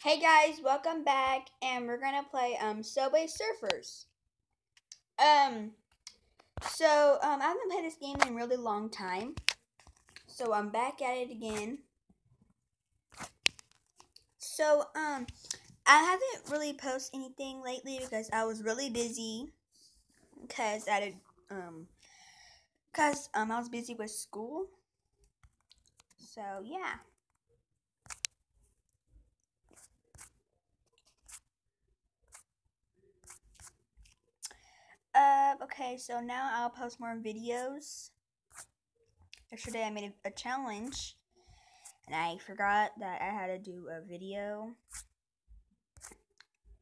Hey guys, welcome back, and we're gonna play Subway Surfers. Um, I haven't played this game in a really long time, so I'm back at it again. I haven't really posted anything lately because I was really busy. Cause I did I was busy with school. So yeah. Okay, so now I'll post more videos. Yesterday I made a challenge, and I forgot that I had to do a video.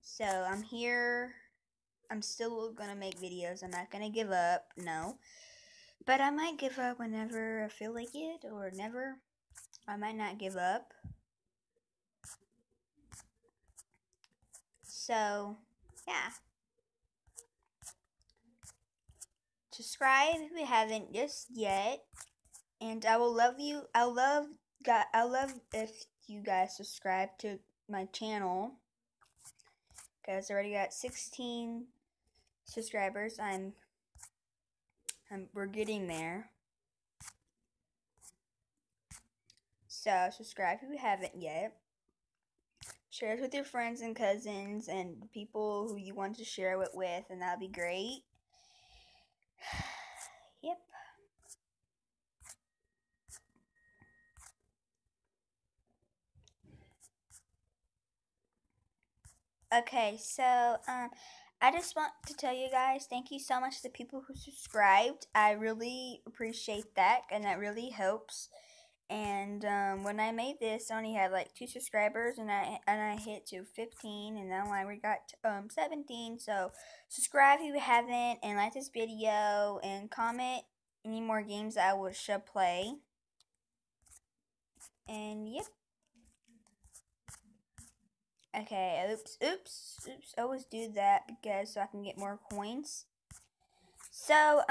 So I'm here. I'm still gonna make videos. I'm not gonna give up, no. But I might give up whenever I feel like it, or never. I might not give up. So, yeah. Subscribe if you haven't just yet. And I will love you. I love if you guys subscribe to my channel. Because I already got 16 subscribers. We're getting there. So subscribe if you haven't yet. Share it with your friends and cousins and people who you want to share it with, and that'll be great. Yep. Okay, so I just want to tell you guys thank you so much to the people who subscribed. I really appreciate that, and that really helps. And when I made this, I only had like 2 subscribers, and I hit to 15, and now we got 17. So subscribe if you haven't, and like this video, and comment any more games that I should play. And yep. Okay, oops. Always do that because so I can get more coins. So,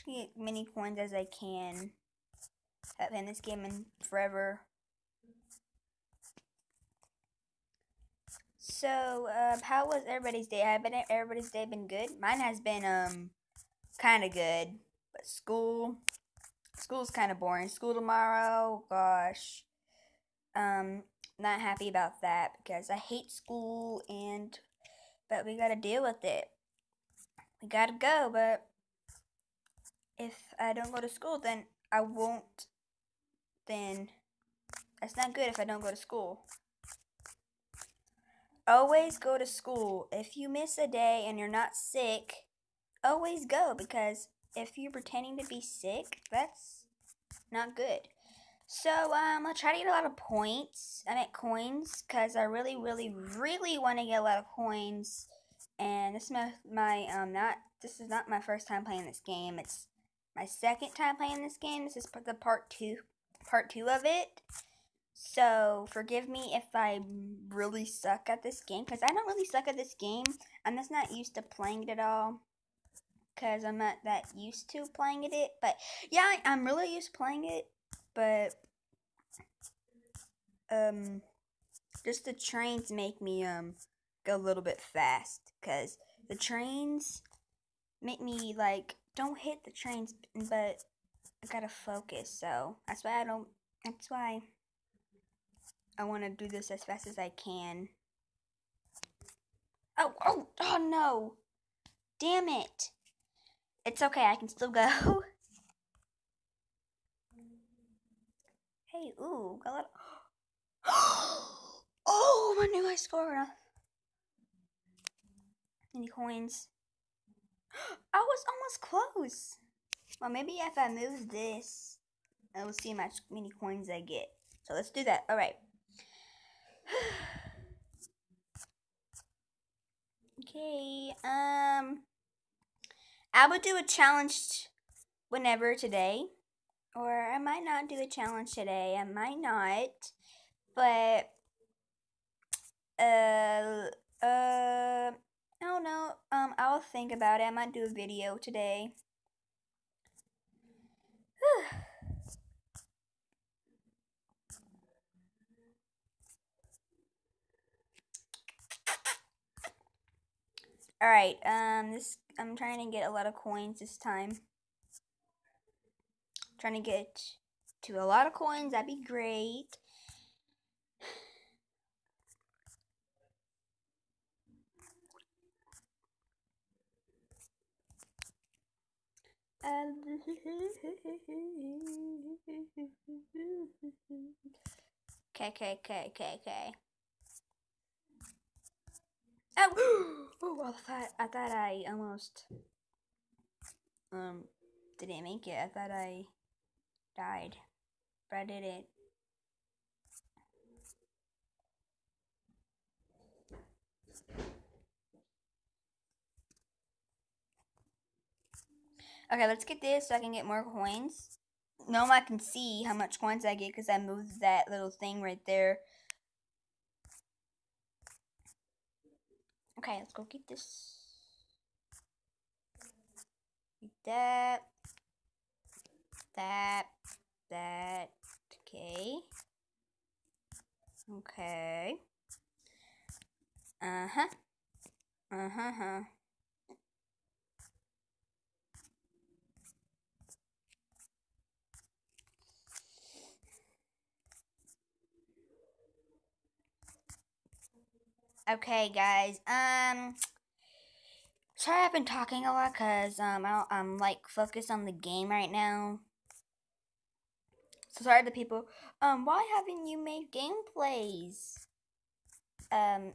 get many coins as I can. I've been in this game in forever. So, how was everybody's day? Everybody's day been good? Mine has been, kind of good. But school's kind of boring. School tomorrow, gosh. Not happy about that because I hate school, but we gotta deal with it. We gotta go, but if I don't go to school, then I won't, then that's not good if I don't go to school. Always go to school. If you miss a day and you're not sick, always go, because if you're pretending to be sick, that's not good. So, I'll try to get a lot of points. I meant coins, because I really want to get a lot of coins. And this is this is not my first time playing this game. It's my second time playing this game. This is the part two of it. So, forgive me if I really suck at this game, because I don't really suck at this game. I'm just not used to playing it at all, because I'm not that used to playing it. But, yeah, I'm really used to playing it, but, just the trains make me, go a little bit fast, because the trains make me, like, don't hit the trains, but I gotta focus, so that's why I want to do this as fast as I can. Oh no! Damn it! It's okay, I can still go. Hey, ooh, got a lot of... Oh, my new high score! Any coins? I was almost close. Well, maybe if I move this, I will see how many coins I get. So let's do that. All right. Okay. I will do a challenge whenever today, or I might not do a challenge today. I might not, but I don't know. I'll think about it. I might do a video today. Alright, I'm trying to get a lot of coins this time. Trying to get to a lot of coins, that'd be great. Okay. Oh, oh, I thought I almost didn't make it. I thought I died, but I didn't. Okay, let's get this so I can get more coins. No one can see how much coins I get because I moved that little thing right there. Okay, let's go get this. Get that. Okay. Okay. Uh-huh. Uh-huh. Okay, guys. Sorry I've been talking a lot because I'm like focused on the game right now. So sorry to people. Why haven't you made gameplays?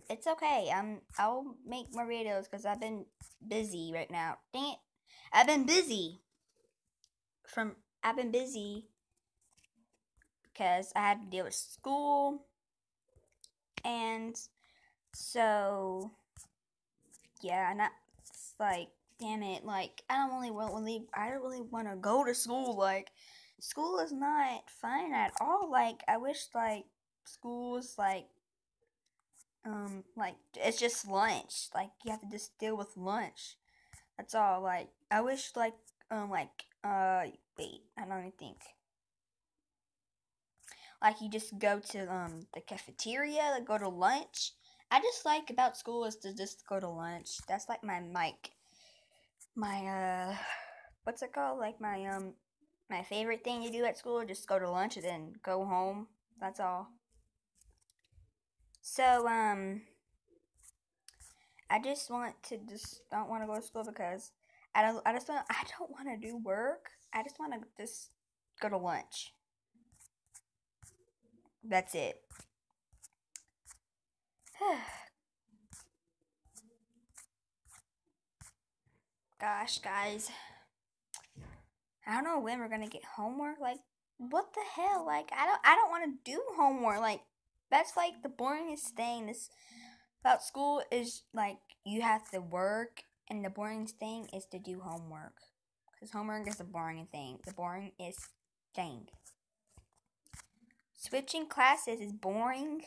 It's okay. I'll make more videos because I've been busy right now. Dang it. I've been busy because I had to deal with school, and so yeah, and that's like, damn it, like I don't really want to go to school. Like, school is not fun at all. Like, I wish like school's like it's just lunch. Like, you have to just deal with lunch. That's all. Like, I wish wait, I don't even think. Like, you just go to the cafeteria, like go to lunch. I just like about school is to just go to lunch. That's like my what's it called? Like my favorite thing to do at school, just go to lunch and then go home. That's all. So I just don't want to go to school because I don't want to do work. I just want to just go to lunch. That's it. Gosh, guys. I don't know when we're gonna get homework. Like, what the hell? Like, I don't want to do homework. Like, that's like the boringest thing. This about school is like you have to work, and the boring thing is to do homework. Cause homework is the boring thing. The boring is thing. Switching classes is boring.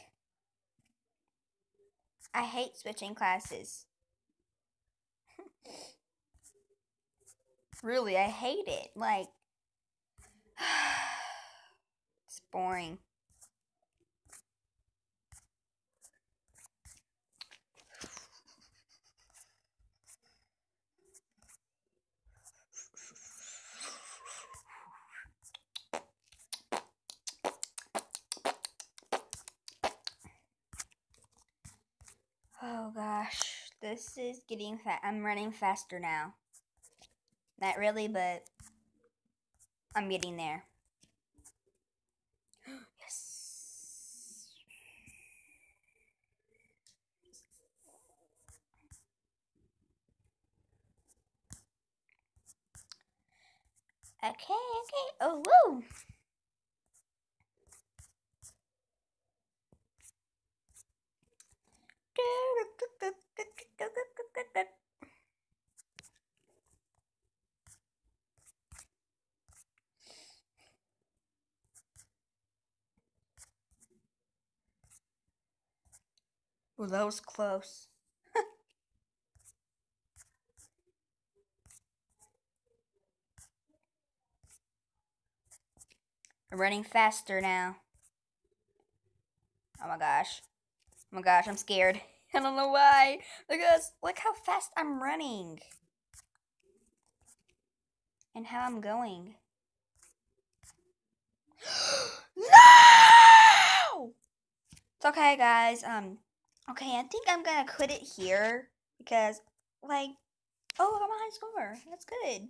I hate switching classes. Really, I hate it. Like, it's boring. Oh gosh, this is getting fast. I'm running faster now. Not really, but I'm getting there. Yes. Okay. Oh, woo! Well, that was close. I'm running faster now. Oh my gosh. Oh my gosh, I'm scared. I don't know why. Because look how fast I'm running. And how I'm going. No! It's okay, guys. Okay, I think I'm gonna quit it here. Because, like, oh, I got my high score. That's good.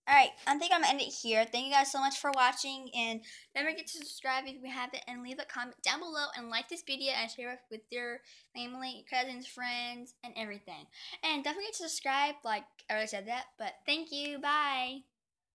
Alright, I think I'm gonna end it here. Thank you guys so much for watching, and don't forget to subscribe if you haven't, and leave a comment down below, and like this video, and share it with your family, cousins, friends, and everything. And don't forget to subscribe, like I already said that, but thank you, bye!